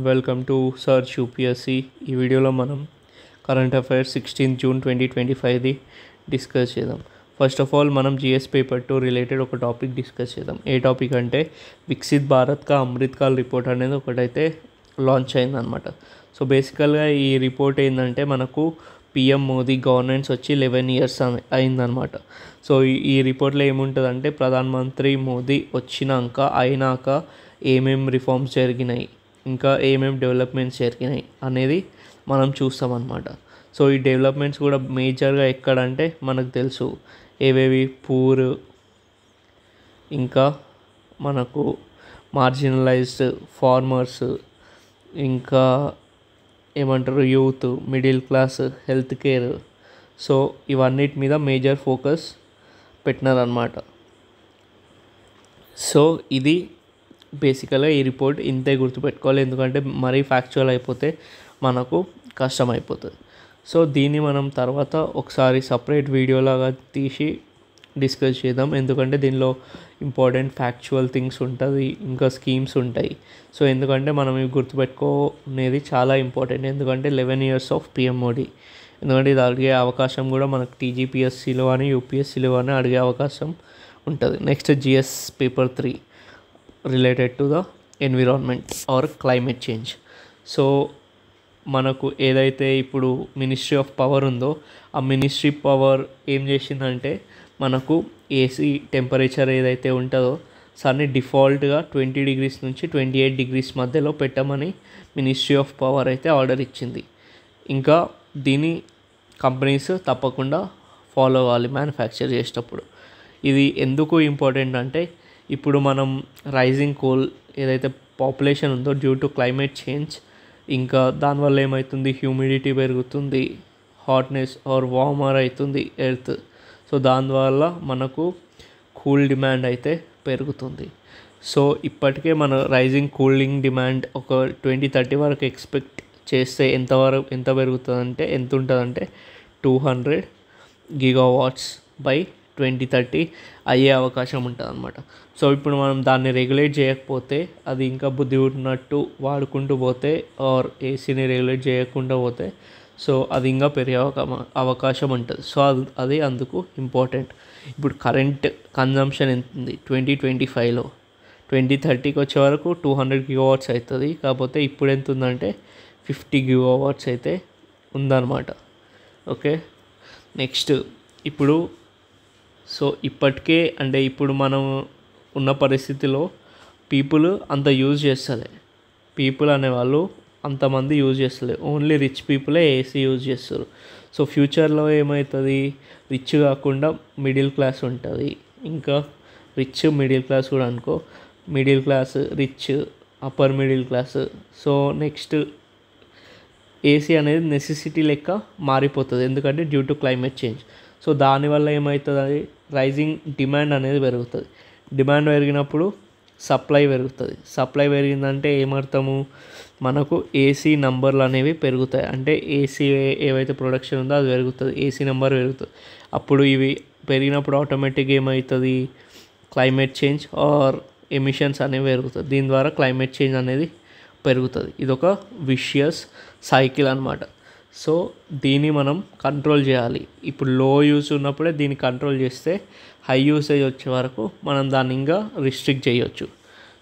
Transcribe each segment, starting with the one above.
Welcome to search UPSC. ఈ వీడియోలో మనం కరెంట్ అఫైర్స్ 16 జూన్ 2025ది డిస్కస్ చేద్దాం. ఫస్ట్ ఆఫ్ ఆల్ మనం జిఎస్ పేపర్ 2 రిలేటెడ్ ఒక టాపిక్ డిస్కస్ చేద్దాం. ఏ టాపిక్ అంటే వికసిత్ భారత్ కా అమృత్ కాల్ రిపోర్ట్ అనేది ఒకటైతే లాంచ్ అయిందనమాట. సో బేసికల్గా ఈ రిపోర్ట్ ఏంటంటే మనకు పిఎం మోదీ గవర్నెన్స్ వచ్చి 11 ఇయర్స్ అయిందనమాట. సో ఈ రిపోర్ట్లో ఏముంటుందంటే ప్రధానమంత్రి మోదీ అయినాక ఏమేం రిఫార్మ్స్ జరిగినాయి, ఇంకా ఏమేమి డెవలప్మెంట్స్ జరిగినాయి అనేది మనం చూస్తామన్నమాట. సో ఈ డెవలప్మెంట్స్ కూడా మేజర్గా ఎక్కడంటే మనకు తెలుసు ఏవేవి పూర్, ఇంకా మనకు మార్జినలైజ్డ్ ఫార్మర్స్, ఇంకా ఏమంటారు youth, middle class, health care. So ఇవన్నిటి మీద మేజర్ ఫోకస్ పెట్టినారన్నమాట. సో ఇది బేసికల్గా ఈ రిపోర్ట్ ఇంతే గుర్తుపెట్టుకోవాలి, ఎందుకంటే మరీ ఫ్యాక్చువల్ అయిపోతే మనకు కష్టం అయిపోతుంది. సో దీన్ని మనం తర్వాత ఒకసారి సపరేట్ వీడియోలాగా తీసి డిస్కస్ చేద్దాం, ఎందుకంటే దీనిలో ఇంపార్టెంట్ ఫ్యాక్చువల్ థింగ్స్ ఉంటుంది, ఇంకా స్కీమ్స్ ఉంటాయి. సో ఎందుకంటే మనం ఇవి గుర్తుపెట్టుకోనేది చాలా ఇంపార్టెంట్, ఎందుకంటే 11 ఇయర్స్ ఆఫ్ పిఎం మోడీ. ఎందుకంటే ఇది అడిగే అవకాశం కూడా మనకు టీజీపీఎస్సీలో కానీ యూపీఎస్సీలో కానీ అడిగే అవకాశం ఉంటుంది. Next GS paper 3 related to the environment or climate change. So మనకు ఏదైతే ఇప్పుడు మినిస్ట్రీ ఆఫ్ పవర్ ఉందో ఆ మినిస్ట్రీ పవర్ ఏం చేసిందంటే మనకు ఏసీ టెంపరేచర్ ఏదైతే ఉంటుందో దాన్ని డిఫాల్ట్గా 20 డిగ్రీస్ నుంచి 28 డిగ్రీస్ మధ్యలో పెట్టమని మినిస్ట్రీ ఆఫ్ పవర్ అయితే ఆర్డర్ ఇచ్చింది. ఇంకా దీని కంపెనీస్ తప్పకుండా ఫాలో అవ్వాలి మ్యానుఫ్యాక్చర్ చేసేటప్పుడు. ఇది ఎందుకు ఇంపార్టెంట్ అంటే ఇప్పుడు మనం రైజింగ్ కోల్ ఏదైతే పాపులేషన్ ఉందో డ్యూ టు క్లైమేట్ చేంజ్, ఇంకా దానివల్ల ఏమవుతుంది, హ్యూమిడిటీ పెరుగుతుంది, హాట్నెస్ ఆర్ వార్మర్ అవుతుంది ఎర్త్. సో దానివల్ల మనకు కూల్ డిమాండ్ అయితే పెరుగుతుంది. సో ఇప్పటికే మన రైజింగ్ కూలింగ్ డిమాండ్ ఒక 2030 వరకు ఎక్స్పెక్ట్ చేస్తే ఎంత పెరుగుతుందంటే ఎంత ఉంటుందంటే 200 గిగావాట్స్ బై 2030 అయ్యే అవకాశం ఉంటుంది అనమాట. సో ఇప్పుడు మనం దాన్ని రెగ్యులేట్ చేయకపోతే, అది ఇంకా బుద్ధి ఉన్నట్టు వాడుకుంటూ పోతే ఆర్ ఏసీని రెగ్యులేట్ చేయకుండా పోతే సో అది ఇంకా పెరిగే అవకాశం ఉంటుంది. సో అది అందుకు ఇంపార్టెంట్. ఇప్పుడు కరెంట్ కన్జంప్షన్ ఎంత ఉంది 2025లో, 2030కి వచ్చే వరకు 200 గిగావాట్స్ అవుతుంది. కాకపోతే ఇప్పుడు ఎంత ఉందంటే 50 గిగావాట్స్ అయితే ఉందన్నమాట. ఓకే, నెక్స్ట్ ఇప్పుడు సో ఇప్పటికే అంటే ఇప్పుడు మనం ఉన్న పరిస్థితిలో పీపుల్ అంత యూజ్ చేస్తలే, పీపుల్ అనేవాళ్ళు అంతమంది యూజ్ చేస్తలే, ఓన్లీ రిచ్ పీపులే ఏసీ యూజ్ చేస్తారు. సో ఫ్యూచర్లో ఏమవుతుంది, రిచ్ కాకుండా మిడిల్ క్లాస్ ఉంటుంది, ఇంకా రిచ్ మిడిల్ క్లాస్ కూడా అనుకో, middle class, rich, upper middle class. So next AC అనేది నెసెసిటీ లెక్క మారిపోతుంది, ఎందుకంటే due to climate change. So దానివల్ల ఏమవుతుంది, రైజింగ్ డిమాండ్ అనేది పెరుగుతుంది. డిమాండ్ పెరిగినప్పుడు సప్లై పెరుగుతుంది. సప్లై పెరిగిందంటే ఏమర్థము, మనకు ఏసీ నంబర్లు అనేవి పెరుగుతాయి. అంటే ఏసీ ఏవైతే ప్రొడక్షన్ ఉందో అది పెరుగుతుంది, ఏసీ నెంబర్ పెరుగుతుంది. అప్పుడు ఇవి పెరిగినప్పుడు ఆటోమేటిక్గా ఏమవుతుంది, క్లైమేట్ చేంజ్ ఆర్ ఎమిషన్స్ అనేవి పెరుగుతుంది. దీని ద్వారా క్లైమేట్ చేంజ్ అనేది పెరుగుతుంది. ఇదొక విషియస్ సైకిల్ అనమాట. సో దీన్ని మనం కంట్రోల్ చేయాలి. ఇప్పుడు లో యూస్ ఉన్నప్పుడే దీన్ని కంట్రోల్ చేస్తే హై యూసేజ్ వచ్చే వరకు మనం దాన్ని ఇంకా రిస్ట్రిక్ట్ చేయొచ్చు.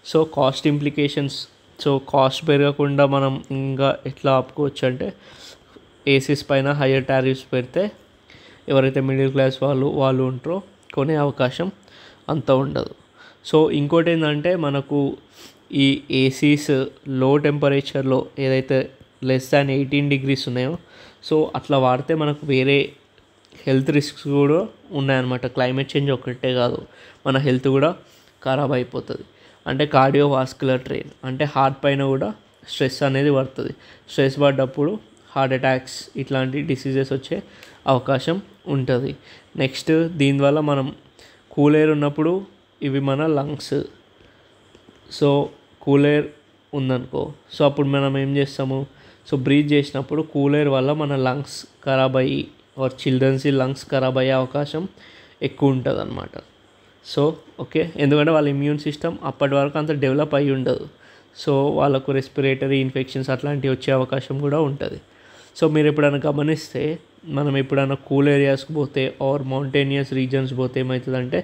So cost implications, so cost పెరగకుండా మనం ఇంకా ఎట్లా ఆపుకోవచ్చు అంటే ఏసీస్ పైన హయ్యర్ టారిఫ్స్ పెడితే ఎవరైతే మిడిల్ క్లాస్ వాళ్ళు ఉంటారో కొనే అవకాశం అంత ఉండదు. సో ఇంకోటి ఏంటంటే మనకు ఈ ఏసీస్ లో టెంపరేచర్లో ఏదైతే లెస్ దాన్ 18 డిగ్రీస్ ఉన్నాయో సో అట్లా వాడితే మనకు వేరే హెల్త్ రిస్క్స్ కూడా ఉన్నాయన్నమాట. క్లైమేట్ చేంజ్ ఒక్కటే కాదు, మన హెల్త్ కూడా ఖరాబ్ అయిపోతుంది. అంటే కార్డియోవాస్కులర్ ట్రైన్ అంటే హార్ట్ పైన కూడా స్ట్రెస్ అనేది పడుతుంది. స్ట్రెస్ పడ్డప్పుడు హార్ట్ అటాక్స్ ఇట్లాంటి డిసీజెస్ వచ్చే అవకాశం ఉంటుంది. నెక్స్ట్ దీనివల్ల మనం కూల్ ఎయిర్ ఉన్నప్పుడు ఇవి మన లంగ్స్, సో కూల్ ఎయిర్ ఉందనుకో, సో అప్పుడు మనం ఏం చేస్తాము, సో బ్రీత్ చేసినప్పుడు కూల్ ఎయిర్ వల్ల మన లంగ్స్ ఖరాబ్ అయ్యి ఆర్ చిల్డ్రన్స్ లంగ్స్ ఖరాబ్ అయ్యే అవకాశం ఎక్కువ ఉంటుంది అన్నమాట. సో ఓకే, ఎందుకంటే వాళ్ళ ఇమ్యూన్ సిస్టమ్ అప్పటి వరకు అంత డెవలప్ అయ్యి ఉండదు. సో వాళ్ళకు రెస్పిరేటరీ ఇన్ఫెక్షన్స్ అట్లాంటివి వచ్చే అవకాశం కూడా ఉంటుంది. సో మీరు ఎప్పుడైనా గమనిస్తే మనం ఎప్పుడైనా కూల్ ఏరియాస్కి పోతే ఆర్ మౌంటేనియస్ రీజన్స్ పోతే ఏమవుతుందంటే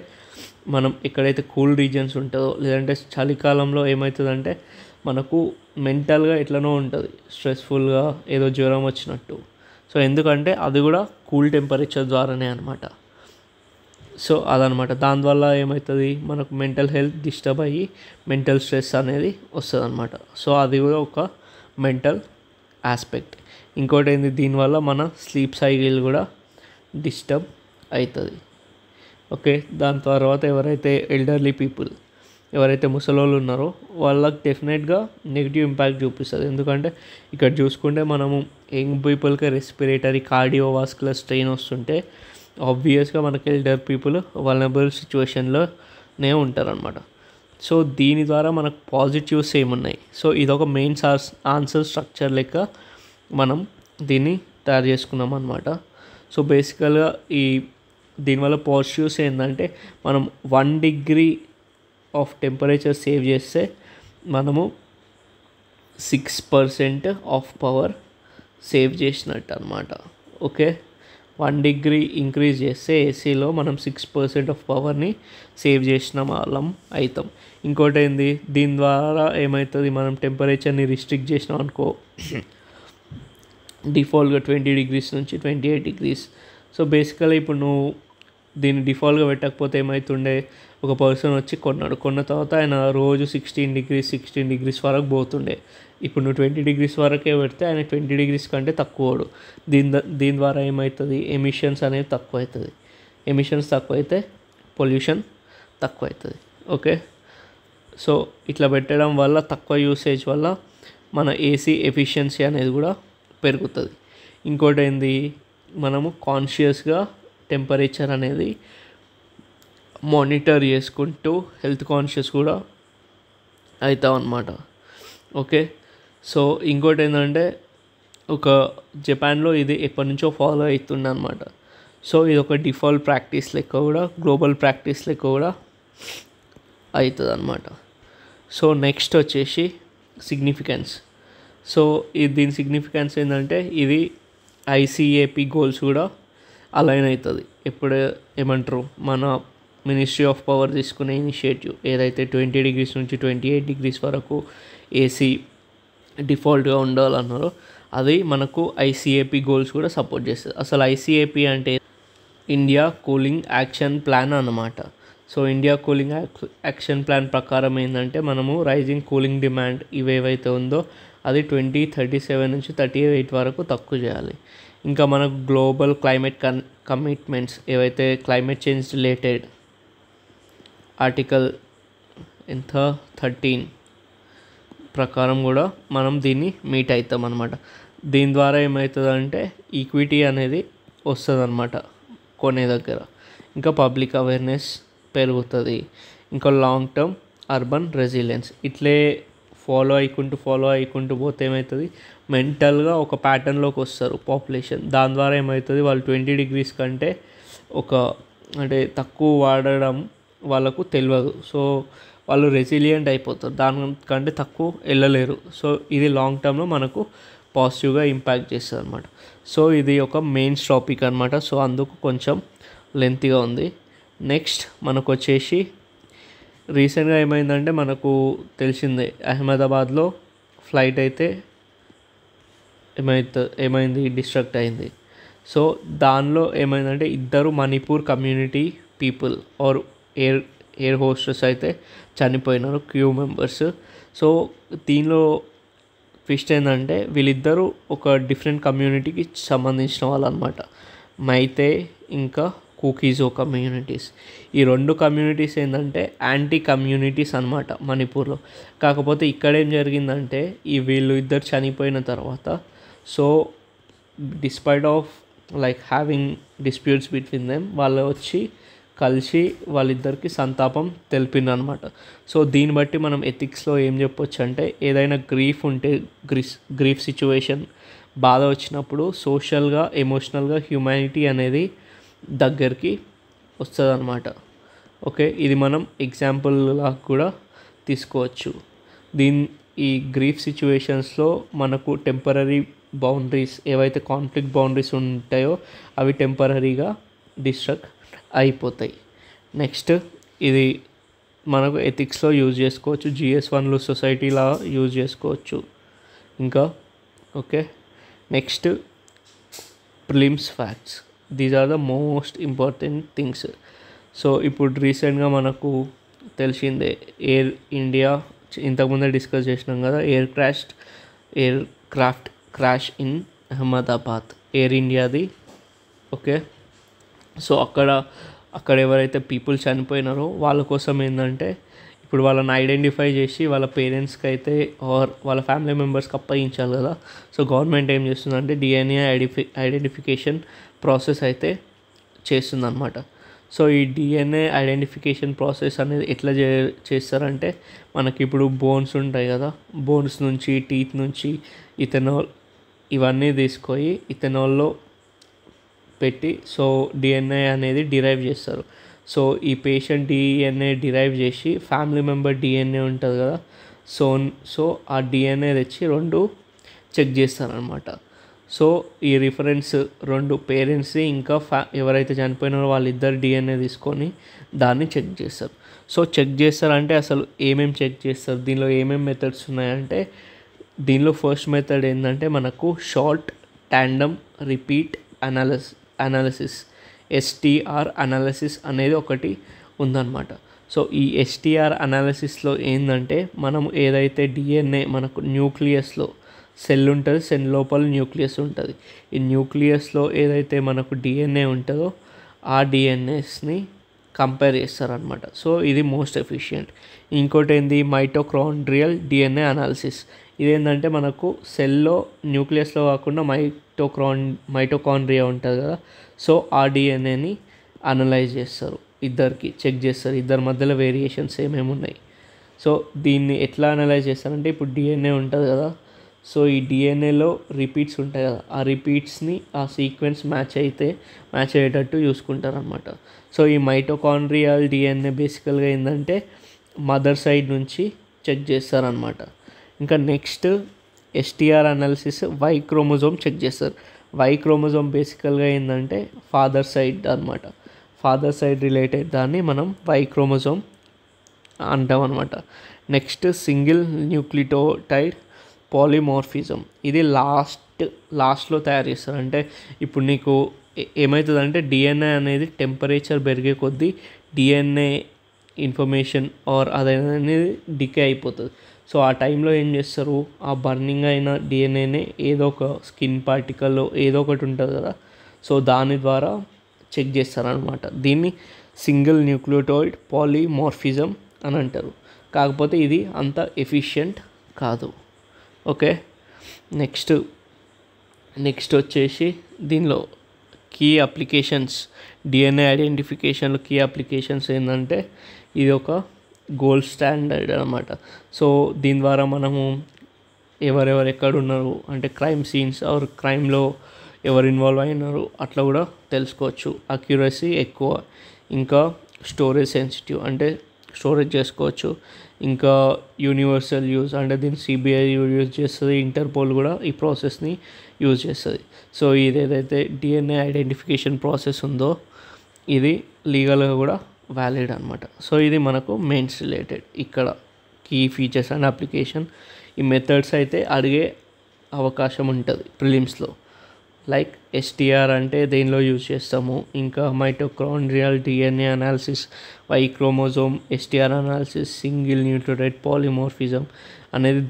మనం ఎక్కడైతే కూల్ రీజన్స్ ఉంటుందో లేదంటే చలికాలంలో ఏమవుతుందంటే మనకు మెంటల్గా ఎట్లనో ఉంటుంది, స్ట్రెస్ఫుల్గా ఏదో జ్వరం వచ్చినట్టు. సో ఎందుకంటే అది కూడా కూల్ టెంపరేచర్ ద్వారానే అనమాట. సో అదనమాట. దానివల్ల ఏమవుతుంది మనకు మెంటల్ హెల్త్ డిస్టర్బ్ అయ్యి మెంటల్ స్ట్రెస్ అనేది వస్తుంది అనమాట. సో అది కూడా ఒక మెంటల్ ఆస్పెక్ట్. ఇంకోటి ఏంది, దీనివల్ల మన స్లీప్ సైకిల్ కూడా డిస్టర్బ్ అవుతుంది. ఓకే, దాని తర్వాత ఎవరైతే ఎల్డర్లీ పీపుల్, ఎవరైతే ముసలోళ్ళు ఉన్నారో వాళ్ళకి డెఫినెట్గా నెగిటివ్ ఇంపాక్ట్ చూపిస్తుంది. ఎందుకంటే ఇక్కడ చూసుకుంటే మనము యంగ్ పీపుల్కి రెస్పిరేటరీ కార్డియోవాస్కులర్ స్ట్రెయిన్ వస్తుంటే ఆబ్వియస్గా మనకి ఎల్డర్ పీపుల్ వల్నరబుల్ సిచ్యువేషన్లోనే ఉంటారనమాట. సో దీని ద్వారా మనకు పాజిటివ్స్ ఏమున్నాయి, సో ఇదొక మెయిన్ ఆన్సర్ స్ట్రక్చర్ లెక్క మనం దీన్ని తయారు చేసుకున్నాం అనమాట. సో బేసికల్గా దీనివల్ల పాజిటివ్స్ ఏంటంటే మనం 1 degree ఆఫ్ టెంపరేచర్ సేవ్ చేస్తే మనము 6% ఆఫ్ పవర్ సేవ్ చేసినట్టు అనమాట. ఓకే, 1 degree ఇంక్రీజ్ చేస్తే ఏసీలో మనం 6% ఆఫ్ పవర్ని సేవ్ చేసిన వాళ్ళం అవుతాం. ఇంకోటి ఏంది, దీని ద్వారా ఏమవుతుంది, మనం టెంపరేచర్ని రిస్ట్రిక్ట్ చేసినాం అనుకో, డిఫాల్ట్గా 20 degrees నుంచి 28 degrees. సో బేసికలీ ఇప్పుడు నువ్వు దీన్ని డిఫాల్ట్గా పెట్టకపోతే ఏమవుతుండే, ఒక పర్సన్ వచ్చి కొన్న తర్వాత ఆయన రోజు 16 degrees వరకు పోతుండే. ఇప్పుడు నువ్వు 20 degrees వరకే పెడితే ఆయన 20 degrees కంటే తక్కువడు. దీని ద్వారా ఏమవుతుంది, ఎమిషన్స్ అనేది తక్కువ అవుతుంది. ఎమిషన్స్ తక్కువ అయితే పొల్యూషన్ తక్కువ అవుతుంది. ఓకే, సో ఇట్లా పెట్టడం వల్ల తక్కువ యూసేజ్ వల్ల మన ఏసీ ఎఫిషియన్సీ అనేది కూడా పెరుగుతుంది. ఇంకోటి ఏంది, మనము కాన్షియస్గా టెంపరేచర్ అనేది మానిటర్ చేసుకుంటూ హెల్త్ కాన్షియస్ కూడా అవుతాం అన్నమాట. ఓకే, సో ఇంకోటి ఏంటంటే ఒక జపాన్లో ఇది ఎప్పటి నుంచో ఫాలో అవుతుండే అనమాట. సో ఇది ఒక డిఫాల్ట్ ప్రాక్టీస్ లెక్క కూడా, గ్లోబల్ ప్రాక్టీస్ లెక్క కూడా అవుతుంది అనమాట. సో నెక్స్ట్ వచ్చేసి సిగ్నిఫికెన్స్. సో దీని సిగ్నిఫికెన్స్ ఏంటంటే ఇది ICAP గోల్స్ కూడా అలైన్ అవుతుంది. ఎప్పుడు ఏమంటారు, మన మినిస్ట్రీ ఆఫ్ పవర్ తీసుకునే ఇనిషియేటివ్ ఏదైతే 20 degrees నుంచి 28 degrees వరకు ఏసీ డిఫాల్ట్గా ఉండాలన్నారో అది మనకు ICAP గోల్స్ కూడా సపోర్ట్ చేస్తుంది. అసలు ICAP అంటే ఇండియా కూలింగ్ యాక్షన్ ప్లాన్ అన్నమాట. So India cooling action plan ప్రకారం ఏంటంటే మనము రైజింగ్ కూలింగ్ డిమాండ్ ఇవేవైతే ఉందో అది 2037 నుంచి 38 వరకు తక్కువ చేయాలి. ఇంకా మనకు గ్లోబల్ క్లైమేట్ కమిట్మెంట్స్ ఏవైతే క్లైమేట్ చేంజ్ రిలేటెడ్ ఆర్టికల్ 13 ప్రకారం కూడా మనం దీన్ని మీట్ అవుతాం అన్నమాట. దీని ద్వారా ఏమవుతుందంటే ఈక్విటీ అనేది వస్తుంది అన్నమాట కొనే దగ్గర. ఇంకా పబ్లిక్ అవేర్నెస్ పెరుగుతుంది. ఇంకా లాంగ్ టర్మ్ అర్బన్ రెసిలియన్స్ ఇట్లే ఫాలో అయ్యుకుంటూ పోతే ఏమవుతుంది, మెంటల్గా ఒక ప్యాటర్న్లోకి వస్తారు పాపులేషన్. దాని ద్వారా ఏమవుతుంది, వాళ్ళు 20 degrees కంటే అంటే తక్కువ వాడడం వాళ్ళకు తెలియదు. సో వాళ్ళు రెసిలియంట్ అయిపోతారు, దానికంటే తక్కువ వెళ్ళలేరు. సో ఇది లాంగ్ టర్మ్లో మనకు పాజిటివ్గా ఇంపాక్ట్ చేస్తుంది అనమాట. సో ఇది ఒక మెయిన్ టాపిక్ అనమాట. సో అందుకు కొంచెం లెంతీగా ఉంది. నెక్స్ట్ మనకు వచ్చేసి రీసెంట్గా ఏమైందంటే మనకు తెలిసిందే, అహ్మదాబాద్లో ఫ్లైట్ అయితే ఏమైంది డిస్ట్రక్ట్ అయింది. సో దానిలో ఏమైందంటే ఇద్దరు Manipur community people or air hostess అయితే చనిపోయినారు, క్రూ మెంబర్స్. సో దీనిలో ట్విస్ట్ ఏంటంటే వీళ్ళిద్దరూ ఒక డిఫరెంట్ కమ్యూనిటీకి సంబంధించిన వాళ్ళు అనమాట. మైతే ఇంకా కుకీజో కమ్యూనిటీస్. ఈ 2 కమ్యూనిటీస్ ఏంటంటే యాంటీ కమ్యూనిటీస్ అనమాట మణిపూర్లో. కాకపోతే ఇక్కడ ఏం జరిగిందంటే వీళ్ళు ఇద్దరు చనిపోయిన తర్వాత so despite of having disputes between them వాళ్ళు వచ్చి కలిసి వాళ్ళిద్దరికి సంతాపం తెలిపింది అనమాట. సో దీన్ని బట్టి మనం ఎథిక్స్లో ఏం చెప్పొచ్చు అంటే ఏదైనా గ్రీఫ్ ఉంటే గ్రీఫ్ సిచ్యువేషన్ బాధ వచ్చినప్పుడు సోషల్గా ఎమోషనల్గా హ్యూమానిటీ అనేది దగ్గరికి వస్తుంది అనమాట. ఓకే, ఇది మనం ఎగ్జాంపుల్లా కూడా తీసుకోవచ్చు. ఈ గ్రీఫ్ సిచ్యువేషన్స్లో మనకు టెంపరరీ బౌండరీస్ ఏవైతే కాన్ఫ్లిక్ట్ బౌండరీస్ ఉంటాయో అవి టెంపరరీగా డిస్ట్రక్ట్ అయిపోతాయి. నెక్స్ట్ ఇది మనకు ఎథిక్స్లో యూజ్ చేసుకోవచ్చు, GS1లో సొసైటీలా యూజ్ చేసుకోవచ్చు. ఇంకా okay, next prelims facts. These are the most important things. So ఇప్పుడు రీసెంట్గా మనకు తెలిసిందే ఎయిర్ ఇండియా, ఇంతకుముందే డిస్కస్ చేసినాం కదా, aircraft crash in Ahmedabad, air ఇండియాది. ఓకే, సో అక్కడ ఎవరైతే పీపుల్ చనిపోయినారో వాళ్ళ కోసం ఏంటంటే ఇప్పుడు వాళ్ళని ఐడెంటిఫై చేసి వాళ్ళ పేరెంట్స్కి అయితే ఆర్ వాళ్ళ ఫ్యామిలీ మెంబర్స్కి అప్పగించాలి కదా. సో గవర్నమెంట్ ఏం చేస్తుందంటే DNA ఐడెంటిఫికేషన్ ప్రాసెస్ అయితే చేస్తుందన్నమాట. సో ఈ DNA ఐడెంటిఫికేషన్ ప్రాసెస్ అనేది ఎట్లా చేస్తారంటే మనకి ఇప్పుడు బోన్స్ ఉంటాయి కదా, బోన్స్ నుంచి టీత్ నుంచి ఇథెనాల్ ఇవన్నీ తీసుకొని ఇథెనాల్లో పెట్టి సో DNA అనేది డిరైవ్ చేస్తారు. సో ఈ పేషెంట్ DNA డిరైవ్ చేసి ఫ్యామిలీ మెంబర్ DNA ఉంటుంది కదా, సో ఆ DNA తెచ్చి 2 చెక్ చేస్తారనమాట. సో ఈ రిఫరెన్స్ 2 పేరెంట్స్ ఇంకా ఎవరైతే చనిపోయినారో వాళ్ళిద్దరు DNA తీసుకొని దాన్ని చెక్ చేస్తారు. సో చెక్ చేస్తారంటే అసలు ఏమేమి చెక్ చేస్తారు, దీనిలో ఏమేమి మెథడ్స్ ఉన్నాయంటే దీనిలో ఫస్ట్ మెథడ్ ఏంటంటే మనకు short tandem repeat analysis STR analysis అనేది ఒకటి ఉందన్నమాట. సో ఈ STR అనాలిసిస్లో ఏంటంటే మనం ఏదైతే DNA మనకు న్యూక్లియస్లో సెల్ ఉంటుంది, సెల్ లోపల న్యూక్లియస్ ఉంటుంది. ఈ న్యూక్లియస్లో ఏదైతే మనకు DNA ఉంటుందో ఆ DNAస్ని కంపేర్ చేస్తారనమాట. సో ఇది మోస్ట్ ఎఫిషియంట్. ఇంకోటి ఏంది మైటోకాండ్రియల్ DNA అనాలిసిస్. ఇదేంటంటే మనకు సెల్లో న్యూక్లియస్లో కాకుండా మైటోకాండ్రియా ఉంటుంది కదా, సో ఆ DNAని అనలైజ్ చేస్తారు, ఇద్దరికి చెక్ చేస్తారు, ఇద్దరి మధ్యలో వేరియేషన్స్ ఏమేమి ఉన్నాయి. సో దీన్ని ఎట్లా అనలైజ్ చేస్తారంటే ఇప్పుడు DNA ఉంటుంది కదా, సో ఈ DNAలో రిపీట్స్ ఉంటాయి కదా, ఆ రిపీట్స్ని ఆ సీక్వెన్స్ మ్యాచ్ అయ్యేటట్టు చూసుకుంటారు అనమాట. సో ఈ మైటోకాండ్రియల్ DNA బేసికల్గా ఏంటంటే మదర్ సైడ్ నుంచి చెక్ చేస్తారనమాట. ఇంకా next STR analysis Y chromosome check చేస్తారు. Y క్రోమోజోమ్ బేసికల్గా ఏంటంటే ఫాదర్ సైడ్ అనమాట, ఫాదర్ సైడ్ రిలేటెడ్ దాన్ని మనం Y క్రోమోజోమ్ అంటాం అనమాట. Next single nucleotide polymorphism. ఇది లాస్ట్లో తయారు చేస్తారు. అంటే ఇప్పుడు నీకు ఏమవుతుందంటే DNA అనేది టెంపరేచర్ పెరిగే కొద్దీ DNA ఇన్ఫర్మేషన్ ఆర్ అదనేది డికే అయిపోతుంది. సో ఆ టైంలో ఏం చేస్తారు, ఆ బర్నింగ్ అయిన DNAనే ఏదో ఒక స్కిన్ పార్టికల్లో ఏదో ఒకటి ఉంటుంది కదా, సో దాని ద్వారా చెక్ చేస్తారనమాట. దీన్ని సింగిల్ న్యూక్లియోటైడ్ పాలిమార్ఫిజం అని అంటారు. కాకపోతే ఇది అంత ఎఫిషియంట్ కాదు. ఓకే, నెక్స్ట్ వచ్చేసి దీనిలో కీ అప్లికేషన్స్, DNA ఐడెంటిఫికేషన్లో కీ అప్లికేషన్స్ ఏంటంటే ఇది ఒక గోల్డ్ స్టాండర్డ్ అనమాట. సో దీని ద్వారా మనము ఎవరెవరు ఎక్కడున్నారు అంటే క్రైమ్ సీన్స్ ఆర్ క్రైమ్లో ఎవరు ఇన్వాల్వ్ అయినారు అట్లా కూడా తెలుసుకోవచ్చు. అక్యురసీ ఎక్కువ, ఇంకా స్టోరేజ్ సెన్సిటివ్ అంటే స్టోరేజ్ చేసుకోవచ్చు. ఇంకా యూనివర్సల్ యూజ్ అంటే దీన్ని CBI యూజ్ చేస్తుంది, ఇంటర్పోల్ కూడా ఈ ప్రాసెస్ని యూజ్ చేస్తుంది. సో ఇది ఏదైతే DNA ఐడెంటిఫికేషన్ ప్రాసెస్ ఉందో ఇది లీగల్గా కూడా వ్యాలిడ్ అనమాట. సో ఇది మనకు మెయిన్స్ రిలేటెడ్. ఇక్కడ కీ ఫీచర్స్ అండ్ అప్లికేషన్ ఈ మెథడ్స్ అయితే అడిగే అవకాశం ఉంటుంది ప్రిలిమ్స్లో. లైక్ STR అంటే దేనిలో యూజ్ చేస్తాము, ఇంకా mitochondrial DNA analysis, Y chromosome STR analysis, single nucleotide polymorphism అనేది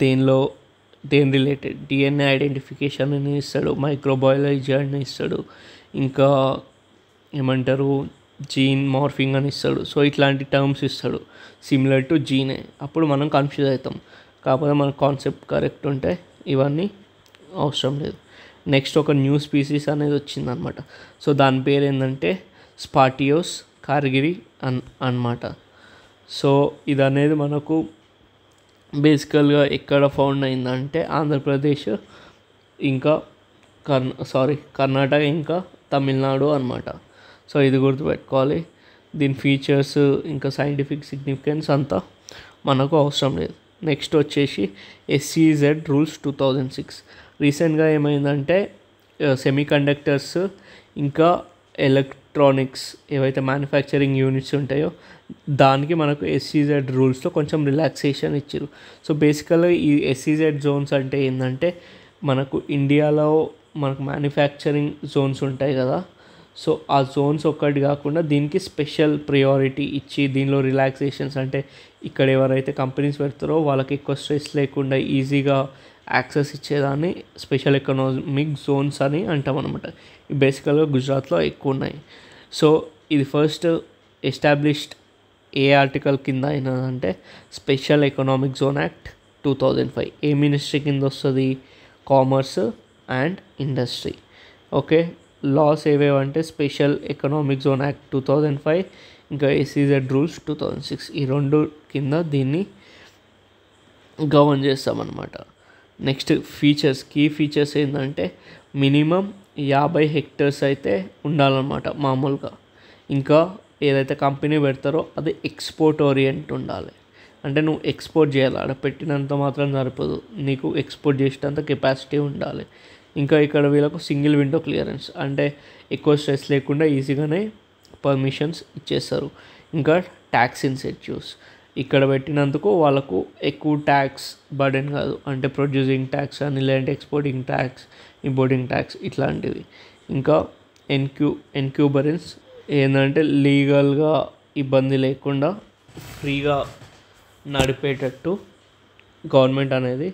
దేని రిలేటెడ్. DNA ఐడెంటిఫికేషన్ అని ఇస్తాడు, మైక్రోబయాలజీ అని ఇస్తాడు, ఇంకా ఏమంటారు జీన్ మార్ఫింగ్ అని ఇస్తాడు. సో ఇట్లాంటి టర్మ్స్ ఇస్తాడు సిమిలర్ టు జీనే. అప్పుడు మనం కన్ఫ్యూజ్ అవుతాం. కాకపోతే మన కాన్సెప్ట్ కరెక్ట్ ఉంటే ఇవన్నీ అవసరం లేదు. నెక్స్ట్ ఒక న్యూ స్పీసీస్ అనేది వచ్చిందనమాట. సో దాని పేరు ఏంటంటే స్పాటియోస్ కార్గిరి అన్నమాట. సో ఇది అనేది మనకు బేసికల్గా ఎక్కడ ఫౌండ్ అయిందంటే ఆంధ్రప్రదేశ్, ఇంకా కర్ణాటక, ఇంకా తమిళనాడు అనమాట. సో ఇది గుర్తుపెట్టుకోవాలి. దీని ఫీచర్స్ ఇంకా సైంటిఫిక్ సిగ్నిఫికెన్స్ అంతా మనకు అవసరం లేదు. నెక్స్ట్ వచ్చేసి SEZ రూల్స్ 2006. రీసెంట్గా ఏమైందంటే సెమీ కండక్టర్స్ ఇంకా ఎలక్ట్రానిక్స్ ఏవైతే మ్యానుఫ్యాక్చరింగ్ యూనిట్స్ ఉంటాయో దానికి మనకు SEZ రూల్స్లో కొంచెం రిలాక్సేషన్ ఇచ్చారు. సో బేసికల్గా ఈ SEZ జోన్స్ అంటే ఏంటంటే మనకు ఇండియాలో మనకు మ్యానుఫ్యాక్చరింగ్ జోన్స్ ఉంటాయి కదా, సో ఆ జోన్స్ ఒక్కటి కాకుండా దీనికి స్పెషల్ ప్రియారిటీ ఇచ్చి దీనిలో రిలాక్సేషన్స్ అంటే ఇక్కడ ఎవరైతే కంపెనీస్ పెడతారో వాళ్ళకి ఎక్కువ స్ట్రెస్ లేకుండా ఈజీగా యాక్సెస్ ఇచ్చేదాన్ని స్పెషల్ ఎకనామిక్ జోన్స్ అని అంటాం అనమాట. బేసికల్గా గుజరాత్లో ఎక్కువ ఉన్నాయి. సో ఇది ఫస్ట్ ఎస్టాబ్లిష్డ్ ఏ ఆర్టికల్ కింద అయినదంటే స్పెషల్ ఎకనామిక్ జోన్ యాక్ట్ 2005. ఏ మినిస్ట్రీ కింద వస్తుంది? Commerce and industry. Okay, laws ఏవేవంటే స్పెషల్ ఎకనామిక్ జోన్ యాక్ట్ 2005 ఇంకా SEZ రూల్స్ 2006 ఈ రెండు కింద దీన్ని గవర్న్ చేస్తామన్నమాట. నెక్స్ట్ ఫీచర్స్, కీ ఫీచర్స్ ఏంటంటే మినిమం 50 హెక్టర్స్ అయితే ఉండాలన్నమాట మామూలుగా. ఇంకా ఏదైతే కంపెనీ పెడతారో అది ఎక్స్పోర్ట్ ఓరియంట్ ఉండాలి. అంటే నువ్వు ఎక్స్పోర్ట్ చేయాలి, ఆడ పెట్టినంత మాత్రం సరిపోదు, నీకు ఎక్స్పోర్ట్ చేసేంత కెపాసిటీ ఉండాలి. ఇంకా ఇక్కడ వీళ్ళకు సింగిల్ విండో క్లియరెన్స్ అంటే ఎక్కువ స్ట్రెస్ లేకుండా ఈజీగానే పర్మిషన్స్ ఇచ్చేస్తారు. ఇంకా ట్యాక్స్ ఇన్సెంటివ్స్ ఇక్కడ పెట్టినందుకు వాళ్ళకు ఎక్కువ ట్యాక్స్ బర్డెన్ కాదు, అంటే ప్రొడ్యూసింగ్ ట్యాక్స్ అని లేదంటే ఎక్స్పోర్టింగ్ ట్యాక్స్, ఇంపోర్టింగ్ ట్యాక్స్ ఇట్లాంటివి. ఇంకా ఎన్క్యూబరెన్స్ ఏంటంటే లీగల్గా ఇబ్బంది లేకుండా ఫ్రీగా నడిపేటట్టు గవర్నమెంట్ అనేది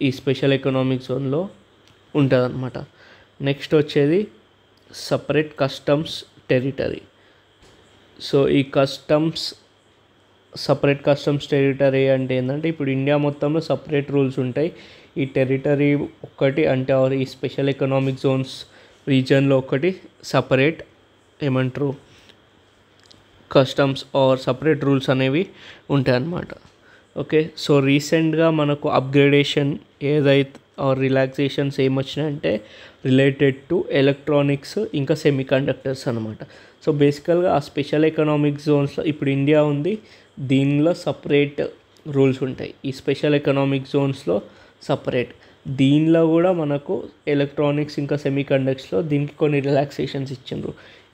ఈ స్పెషల్ ఎకనామిక్ జోన్లో ఉంటుందన్నమాట. నెక్స్ట్ వచ్చేది సపరేట్ కస్టమ్స్ టెరిటరీ. సో ఈ సపరేట్ కస్టమ్స్ టెరిటరీ అంటే ఏంటంటే ఇప్పుడు ఇండియా మొత్తంలో సపరేట్ రూల్స్ ఉంటాయి. ఈ టెరిటరీ ఒక్కటి అంటే ఈ స్పెషల్ ఎకనామిక్ జోన్స్ రీజన్లో ఒకటి సపరేట్ ఏమంటారు కస్టమ్స్ ఆర్ సపరేట్ రూల్స్ అనేవి ఉంటాయి అన్నమాట. ఓకే, సో రీసెంట్గా మనకు అప్గ్రేడేషన్ ఏదైతే ఆర్ రిలాక్సేషన్స్ ఏమొచ్చినాయంటే రిలేటెడ్ టు ఎలక్ట్రానిక్స్ ఇంకా సెమీ కండక్టర్స్ అనమాట. సో బేసికల్గా ఆ స్పెషల్ ఎకనామిక్ జోన్స్లో ఇప్పుడు ఇండియా ఉంది, దీనిలో సపరేట్ రూల్స్ ఉంటాయి. ఈ స్పెషల్ ఎకనామిక్ జోన్స్లో సపరేట్, దీనిలో కూడా మనకు ఎలక్ట్రానిక్స్ ఇంకా సెమీ కండక్టర్స్లో దీనికి కొన్ని రిలాక్సేషన్స్ ఇచ్చిండ్రు.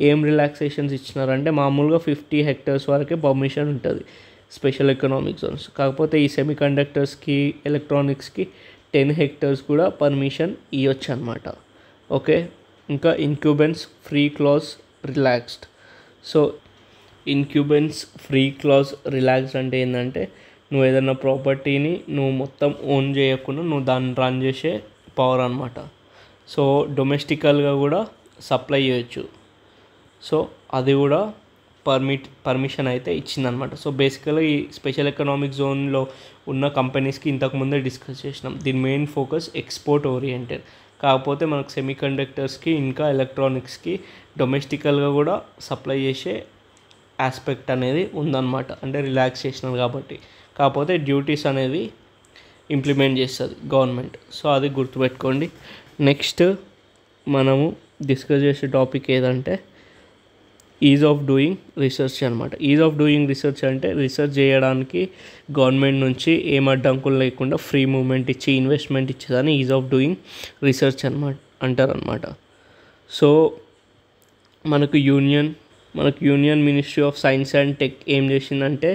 ఏం రిలాక్సేషన్స్ ఇచ్చినారంటే మామూలుగా 50 హెక్టర్స్ వరకే పర్మిషన్ ఉంటుంది స్పెషల్ ఎకనామిక్ జోన్స్. కాకపోతే ఈ సెమీ కండక్టర్స్కి ఎలక్ట్రానిక్స్కి 10 హెక్టర్స్ కూడా పర్మిషన్ ఇవ్వచ్చు అనమాట. ఓకే, ఇంకా encumbrance free clause relaxed. So encumbrance free clause relaxed అంటే ఏంటంటే నువ్వు ఏదైనా ప్రాపర్టీని నువ్వు మొత్తం ఓన్ చేయకుండా నువ్వు దాన్ని రన్ చేసే పవర్ అనమాట. సో డొమెస్టికల్గా కూడా సప్లై చేయొచ్చు. సో అది కూడా పర్మిషన్ అయితే ఇచ్చిందనమాట. సో బేసికల్గా ఈ స్పెషల్ ఎకనామిక్ జోన్లో ఉన్న కంపెనీస్కి ఇంతకుముందే డిస్కస్ చేసినాం, దీని మెయిన్ ఫోకస్ ఎక్స్పోర్ట్ ఓరియంటెడ్. కాకపోతే మనకు సెమీ కండక్టర్స్కి ఇంకా ఎలక్ట్రానిక్స్కి డొమెస్టికల్గా కూడా సప్లై చేసే ఆస్పెక్ట్ అనేది ఉందన్నమాట, అంటే రిలాక్సేషన్ కాబట్టి. కాకపోతే డ్యూటీస్ అనేది ఇంప్లిమెంట్ చేస్తుంది గవర్నమెంట్. సో అది గుర్తుపెట్టుకోండి. నెక్స్ట్ మనము డిస్కస్ చేసే టాపిక్ ఏదంటే ఈజ్ ఆఫ్ డూయింగ్ రీసెర్చ్ అనమాట. ఈజ్ ఆఫ్ డూయింగ్ రీసెర్చ్ అంటే రీసెర్చ్ చేయడానికి గవర్నమెంట్ నుంచి ఏం అడ్డంకులు లేకుండా ఫ్రీ మూవ్మెంట్ ఇచ్చి ఇన్వెస్ట్మెంట్ ఇచ్చేదాన్ని ఈజ్ ఆఫ్ డూయింగ్ రీసెర్చ్ అంటారనమాట. సో మనకు union ministry of science and tech ఏం చేసిందంటే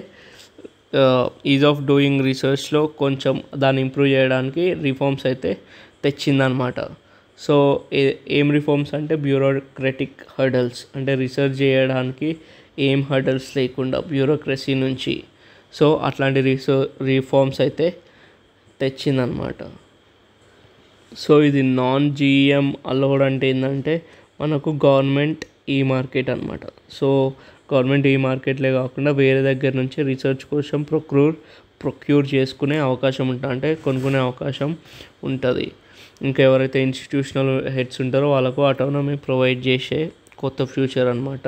ఈజ్ ఆఫ్ డూయింగ్ రీసెర్చ్లో కొంచెం దాన్ని ఇంప్రూవ్ చేయడానికి రిఫార్మ్స్ అయితే తెచ్చిందనమాట. సో ఏం రిఫార్మ్స్ అంటే బ్యూరోక్రటిక్ హర్డల్స్, అంటే రీసెర్చ్ చేయడానికి ఏం హర్డల్స్ లేకుండా బ్యూరోక్రసీ నుంచి, సో అట్లాంటి రిఫార్మ్స్ అయితే తెచ్చిందనమాట. సో ఇది నాన్ GM అలౌడ్ అంటే ఏంటంటే మనకు గవర్నమెంట్ ఈ మార్కెట్ అనమాట. సో గవర్నమెంట్ ఈ మార్కెట్లే కాకుండా వేరే దగ్గర నుంచి రీసెర్చ్ కోసం ప్రొక్యూర్ చేసుకునే అవకాశం ఉంటుంది, అంటే కొనుక్కునే అవకాశం ఉంటుంది. ఇంకా ఎవరైతే ఇన్స్టిట్యూషనల్ హెడ్స్ ఉంటారో వాళ్ళకు ఆటోనమీ ప్రొవైడ్ చేసే కొత్త ఫ్యూచర్ అనమాట.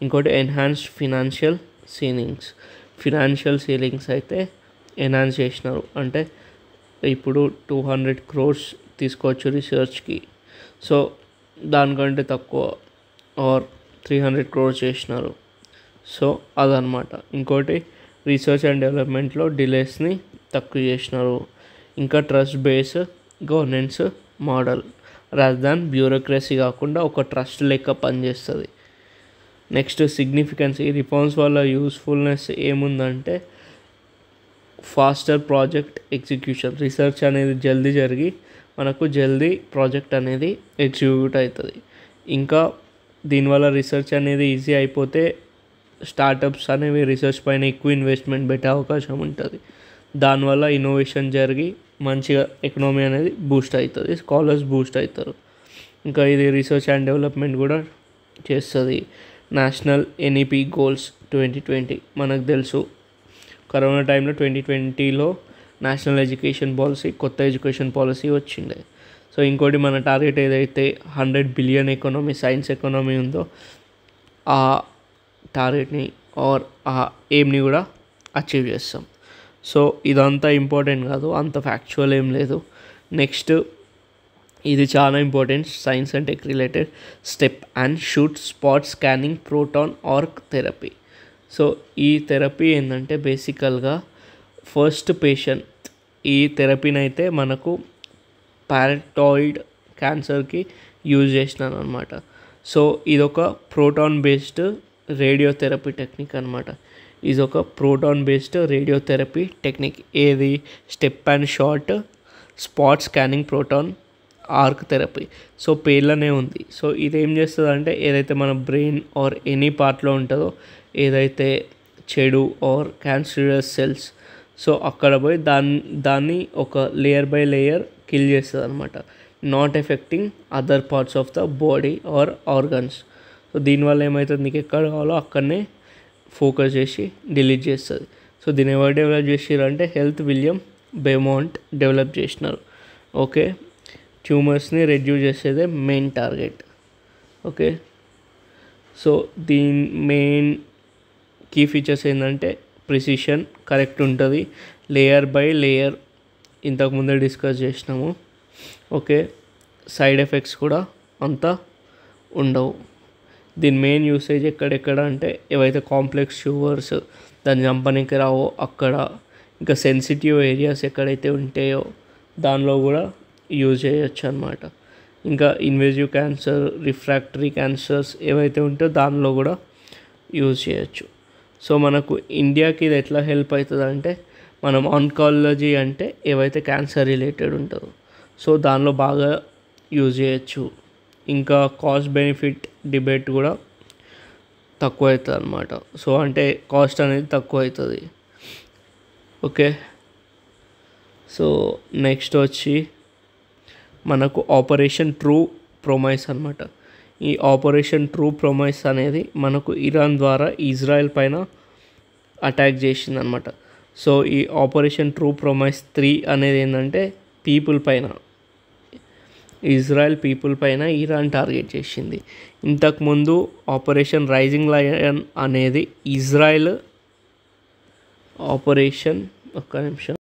ఇంకోటి ఎన్హాన్స్డ్ ఫినాన్షియల్ సీలింగ్స్ అయితే ఎన్హాన్స్ చేసినారు. అంటే ఇప్పుడు 200 crores తీసుకోవచ్చు రీసెర్చ్కి, సో దానికంటే తక్కువ ఆర్ 300 crores చేసినారు. సో అదనమాట. ఇంకోటి రీసెర్చ్ అండ్ డెవలప్మెంట్లో డిలేస్ని తక్కువ చేసినారు. ఇంకా trust base governance model rather than bureaucracy కాకుండా ఒక ట్రస్ట్ లెక్క పనిచేస్తుంది. నెక్స్ట్ సిగ్నిఫికెన్స్, ఈ రిఫార్మ్స్ వల్ల యూస్ఫుల్నెస్ ఏముందంటే ఫాస్టర్ ప్రాజెక్ట్ ఎగ్జిక్యూషన్, రీసెర్చ్ అనేది జల్దీ జరిగి మనకు జల్దీ ప్రాజెక్ట్ అనేది ఎగ్జిక్యూట్ అవుతుంది. ఇంకా దీనివల్ల రీసెర్చ్ అనేది ఈజీ అయిపోతే స్టార్టప్స్ అనేవి రీసెర్చ్ పైన ఎక్కువ ఇన్వెస్ట్మెంట్ పెట్టే అవకాశం ఉంటుంది. దానివల్ల ఇన్నోవేషన్ జరిగి మంచిగా ఎకనామీ అనేది బూస్ట్ అవుతుంది, స్కాలర్స్ బూస్ట్ అవుతారు. ఇంకా ఇది రీసెర్చ్ అండ్ డెవలప్మెంట్ కూడా చేస్తుంది. నేషనల్ NEP గోల్స్ 2020 మనకు తెలుసు, కరోనా టైంలో 2020లో నేషనల్ ఎడ్యుకేషన్ పాలసీ, కొత్త ఎడ్యుకేషన్ పాలసీ వచ్చిండే. సో ఇంకోటి మన టార్గెట్ ఏదైతే 100 బిలియన్ ఎకానమీ, సైన్స్ ఎకానమీ ఉందో ఆ టార్గెట్ని ఆర్ ఆ ఎయిమ్ని కూడా అచీవ్ చేస్తాం. సో ఇదంతా ఇంపార్టెంట్ కాదు, అంత ఫ్యాక్చువల్ ఏం లేదు. నెక్స్ట్ ఇది చాలా important, science and tech related, step and shoot spot scanning proton arc therapy. So ఈ థెరపీ ఏంటంటే బేసికల్గా ఫస్ట్ పేషెంట్, ఈ థెరపీని అయితే మనకు పారాటాయిడ్ క్యాన్సర్కి యూజ్ చేసినాను అనమాట. సో ఇదొక ప్రోటాన్ బేస్డ్ రేడియోథెరపీ టెక్నిక్ అనమాట. ఇది ఒక ప్రోటాన్ బేస్డ్ రేడియోథెరపీ టెక్నిక్. ఏది step and short spot scanning proton arc therapy. So పేర్లోనే ఉంది. సో ఇదేం చేస్తుంది అంటే ఏదైతే మన బ్రెయిన్ ఆర్ ఎనీ పార్ట్లో ఉంటుందో, ఏదైతే చెడు ఆర్ క్యాన్సరస్ సెల్స్, సో అక్కడ పోయి దాన్ని ఒక లేయర్ బై లేయర్ కిల్ చేస్తుంది అనమాట, not affecting other parts of the body or organs. So దీనివల్ల ఏమవుతుంది, నీకు ఎక్కడ కావాలో అక్కడనే ఫోకస్ చేసి డిలీట్ చేస్తుంది. సో దీన్ని ఎవరు డెవలప్ చేసారు అంటే విలియం బెమౌంట్ డెవలప్ చేసినారు. ఓకే, ట్యూమర్స్ని రెడ్యూస్ చేసేదే మెయిన్ టార్గెట్. ఓకే, సో దీని మెయిన్ కీ ఫీచర్స్ ఏంటంటే ప్రిసిషన్ కరెక్ట్ ఉంటుంది, లేయర్ బై లేయర్ ఇంతకుముందే డిస్కస్ చేసినాము. ఓకే, సైడ్ ఎఫెక్ట్స్ కూడా అంతా ఉండవు. దీని మెయిన్ యూసేజ్ ఎక్కడెక్కడ అంటే ఏవైతే కాంప్లెక్స్ ట్యూమర్స్ దాన్ని చంపడానికి రావో అక్కడ, ఇంకా సెన్సిటివ్ ఏరియాస్ ఎక్కడైతే ఉంటాయో దానిలో కూడా యూజ్ చేయొచ్చు అనమాట. ఇంకా ఇన్వేజివ్ క్యాన్సర్, రిఫ్రాక్టరీ క్యాన్సర్స్ ఏవైతే ఉంటాయో దానిలో కూడా యూజ్ చేయొచ్చు. సో మనకు ఇండియాకి ఇది ఎట్లా హెల్ప్ అవుతుంది అంటే, మనం ఆన్కాలజీ అంటే ఏవైతే క్యాన్సర్ రిలేటెడ్ ఉంటుందో సో దానిలో బాగా యూజ్ చేయొచ్చు. ఇంకా కాస్ట్ బెనిఫిట్ డిబేట్ కూడా తక్కువ అవుతుంది అనమాట. సో అంటే కాస్ట్ అనేది తక్కువ అవుతుంది. ఓకే, సో నెక్స్ట్ వచ్చి మనకు ఆపరేషన్ ట్రూ ప్రొమైస్ అనమాట. ఈ ఆపరేషన్ ట్రూ ప్రొమైస్ అనేది మనకు ఇరాన్ ద్వారా ఇజ్రాయెల్ పైన అటాక్ చేసింది అనమాట. సో ఈ ఆపరేషన్ ట్రూ ప్రొమైస్ 3 అనేది ఏంటంటే పీపుల్ పైన, ఇజ్రాయెల్ పీపుల్ పైన ఇరాన్ టార్గెట్ చేసింది. ఇంతకుముందు ఆపరేషన్ రైజింగ్ లయన్ అనేది ఇజ్రాయెల్ ఆపరేషన్, ఒక్క నిమిషం,